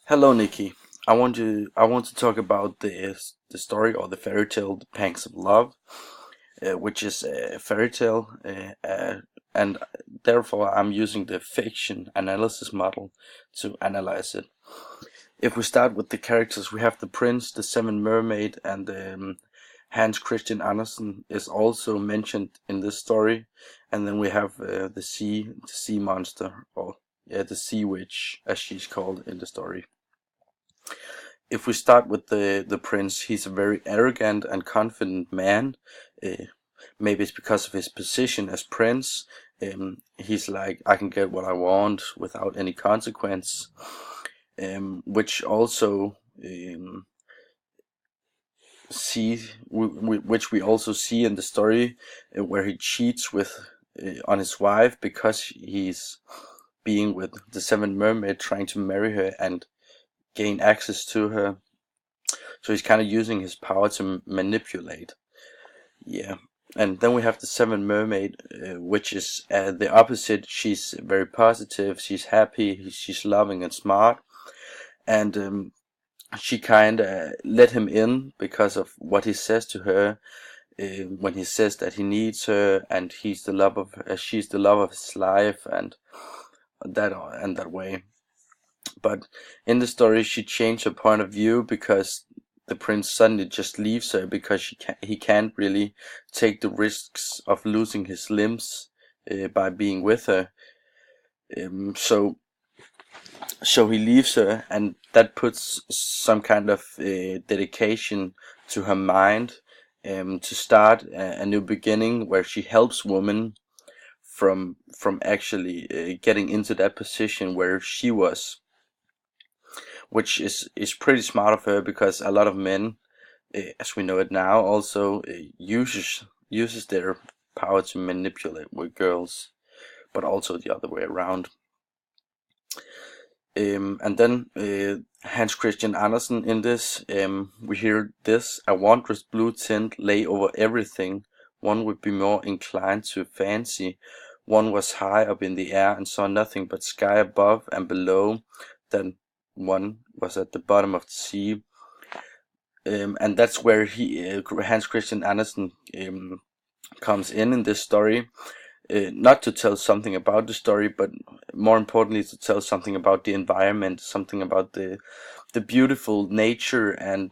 Hello, Nikki. I want to talk about the story or the fairy tale, The Pangs of Love, which is a fairy tale, and therefore I'm using the fiction analysis model to analyze it. If we start with the characters, we have the prince, the seven mermaid, and Hans Christian Andersen is also mentioned in this story, and then we have the sea monster, or yeah, the sea witch, as she's called in the story. If we start with the prince, he's a very arrogant and confident man. Uh, Maybe it's because of his position as prince. He's like, I can get what I want without any consequence. Which also which we also see in the story, where he cheats on his wife because he's being with the seven mermaid, trying to marry her and gain access to her. So he's kind of using his power to manipulate. Yeah. And then we have the Seven Mermaid, which is the opposite. She's very positive, she's happy, she's loving and smart. And she kind of let him in because of what he says to her, when he says that he needs her and she's the love of his life, and that way. But in the story, she changed her point of view because the prince suddenly just leaves her because he can't really take the risks of losing his limbs by being with her. So he leaves her, and that puts some kind of dedication to her mind, to start a new beginning where she helps women from actually getting into that position where she was, which is pretty smart of her because a lot of men, as we know it now, also uses their power to manipulate with girls, but also the other way around. And then Hans Christian Andersen in this, we hear this: a wondrous blue tint lay over everything. One would be more inclined to fancy. One was high up in the air and saw nothing but sky above and below. Then one was at the bottom of the sea. And that's where Hans Christian Andersen comes in this story, not to tell something about the story, but more importantly to tell something about the environment, something about the beautiful nature, and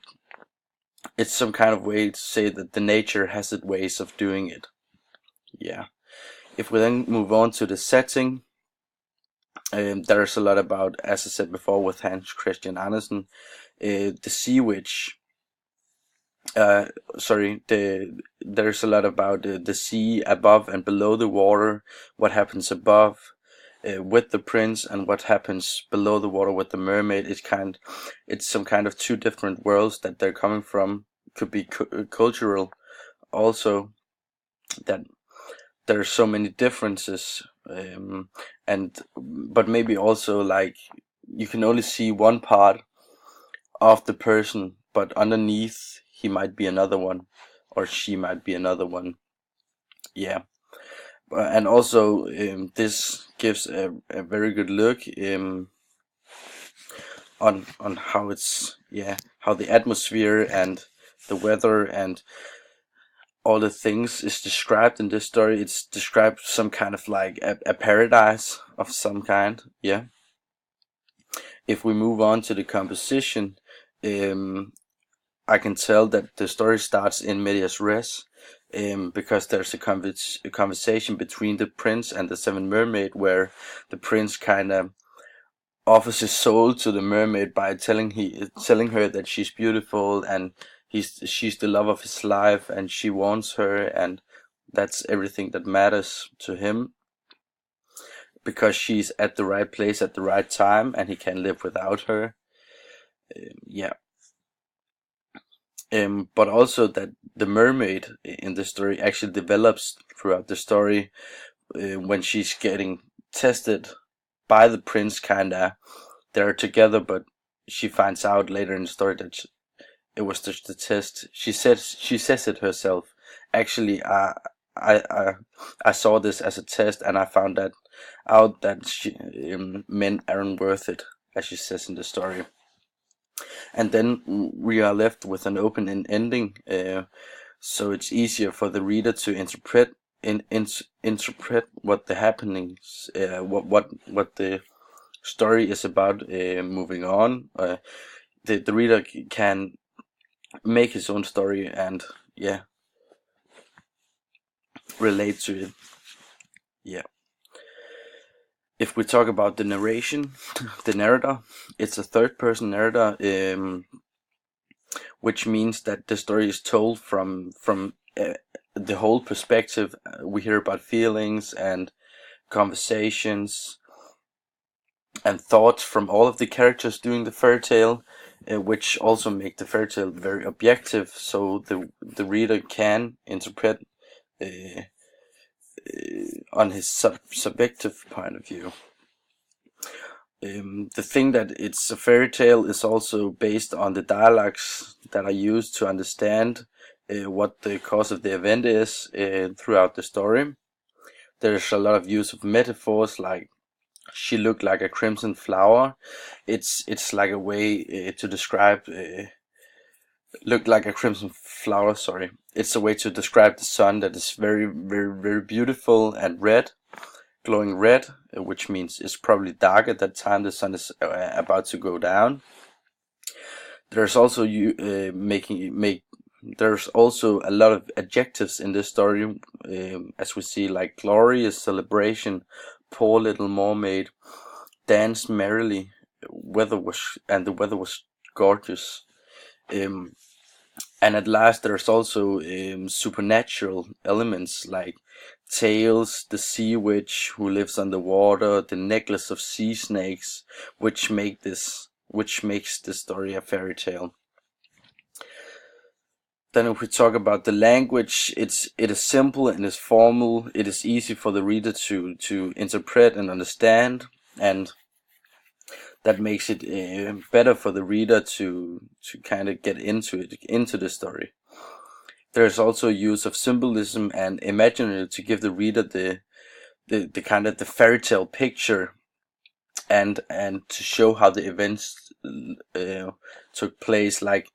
it's some kind of way to say that the nature has its ways of doing it. Yeah. If we then move on to the setting, there's a lot about, as I said before, with Hans Christian Andersen, the sea witch. uh there's a lot about the sea above and below the water, what happens above with the prince and what happens below the water with the mermaid. It's some kind of two different worlds that they're coming from. Could be cultural also, that there's so many differences, and but maybe also like you can only see one part of the person, but underneath he might be another one, or she might be another one. Yeah. And also, this gives a very good look, on how it's, yeah, how the atmosphere and the weather and all the things is described in this story. It's described some kind of like a paradise of some kind. Yeah. If we move on to the composition, um, I can tell that the story starts in medias res, because there's a conversation between the prince and the seven mermaid, where the prince kind of offers his soul to the mermaid by telling her that she's beautiful and she's the love of his life and she wants her, and that's everything that matters to him because she's at the right place at the right time and he can live without her. Yeah. But also that the mermaid in the story actually develops throughout the story, when she's getting tested by the prince. Kinda, they're together, but she finds out later in the story that it was just a test. She says it herself. Actually, I I I saw this as a test, and I found out that men aren't worth it, as she says in the story. and then we are left with an open ending, so it's easier for the reader to interpret what the happenings, what the story is about, moving on. The reader can make his own story and relate to it. If we talk about the narration, the narrator, it's a third-person narrator, which means that the story is told from the whole perspective. We hear about feelings and conversations and thoughts from all of the characters during the fairy tale, which also make the fairy tale very objective, so the reader can interpret on his subjective point of view. The thing that it's a fairy tale is also based on the dialogues that are used to understand what the cause of the event is throughout the story. There's a lot of use of metaphors, like she looked like a crimson flower. It's like a way to describe looked like a crimson flower. Sorry, it's a way to describe the sun that is very, very, very beautiful and red, glowing red, which means it's probably dark at that time the sun is about to go down. There's also there's also a lot of adjectives in this story, as we see, like glorious, celebration, poor little mermaid, dance merrily, the weather was gorgeous. And at last there's also supernatural elements like tales, the sea witch who lives underwater, the necklace of sea snakes, which makes this story a fairy tale. Then if we talk about the language, it is simple and is formal. It is easy for the reader to interpret and understand, and that makes it better for the reader to kind of get into the story. There's also use of symbolism and imaginary to give the reader the kind of the fairy tale picture, and to show how the events took place, like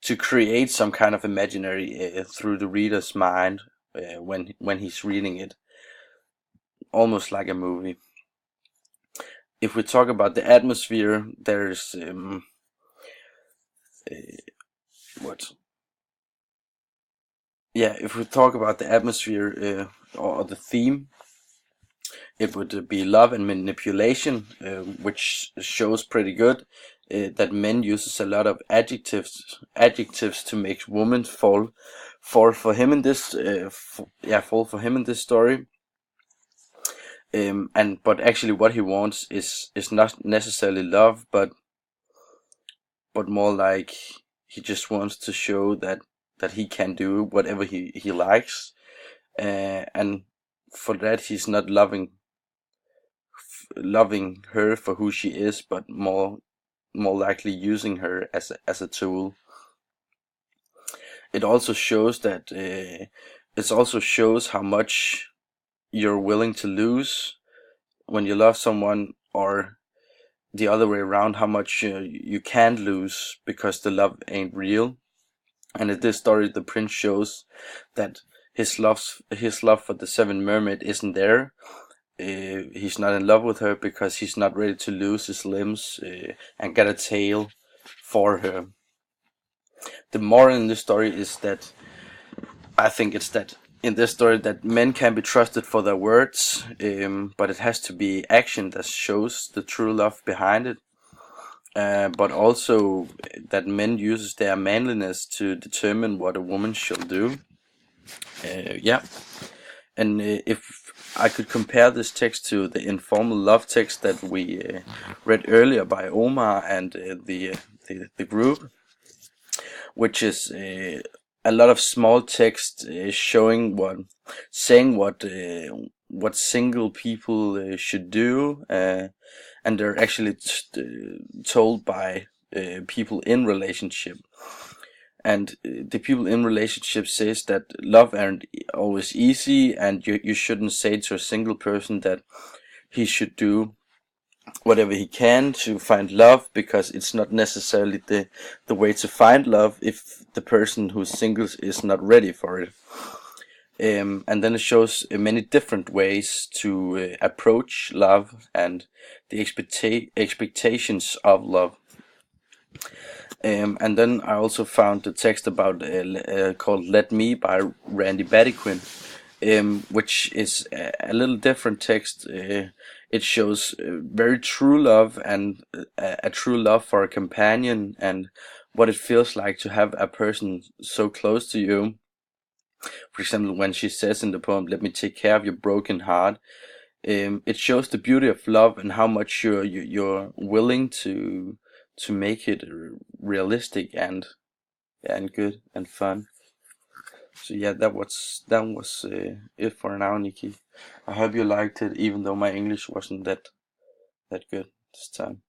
to create some kind of imaginary through the reader's mind when he's reading it, almost like a movie. If we talk about the atmosphere, there's if we talk about the atmosphere or the theme, it would be love and manipulation, which shows pretty good that men uses a lot of adjectives to make women fall for him in this fall for him in this story. But actually what he wants is not necessarily love, but more like he just wants to show that he can do whatever he likes, and for that he's not loving her for who she is, but more likely using her as a tool. It also shows that how much you're willing to lose when you love someone, or the other way around, how much you can lose because the love ain't real. And in this story, the prince shows that his love for the Seven Mermaid isn't there. He's not in love with her because he's not ready to lose his limbs and get a tail for her. The moral in this story is that I think it's that in this story that men can be trusted for their words, but it has to be action that shows the true love behind it. But also that men uses their manliness to determine what a woman shall do. And if I could compare this text to the informal love text that we read earlier by Omar and the group, which is a lot of small text saying what single people should do, and they're actually told by people in relationship. And the people in relationship says that love aren't always easy, and you shouldn't say to a single person that he should do whatever he can to find love, because it's not necessarily the way to find love if the person who's single is not ready for it. And then it shows many different ways to approach love and the expectations of love. And then I also found the text about called "Let Me" by Randy Badiquin, which is a little different text. It shows very true love and a true love for a companion, and what it feels like to have a person so close to you. For example, when she says in the poem, "Let me take care of your broken heart," it shows the beauty of love and how much you're willing to make it realistic and good and fun. So yeah, that was it for now, Nikki. I hope you liked it, even though my English wasn't that good this time.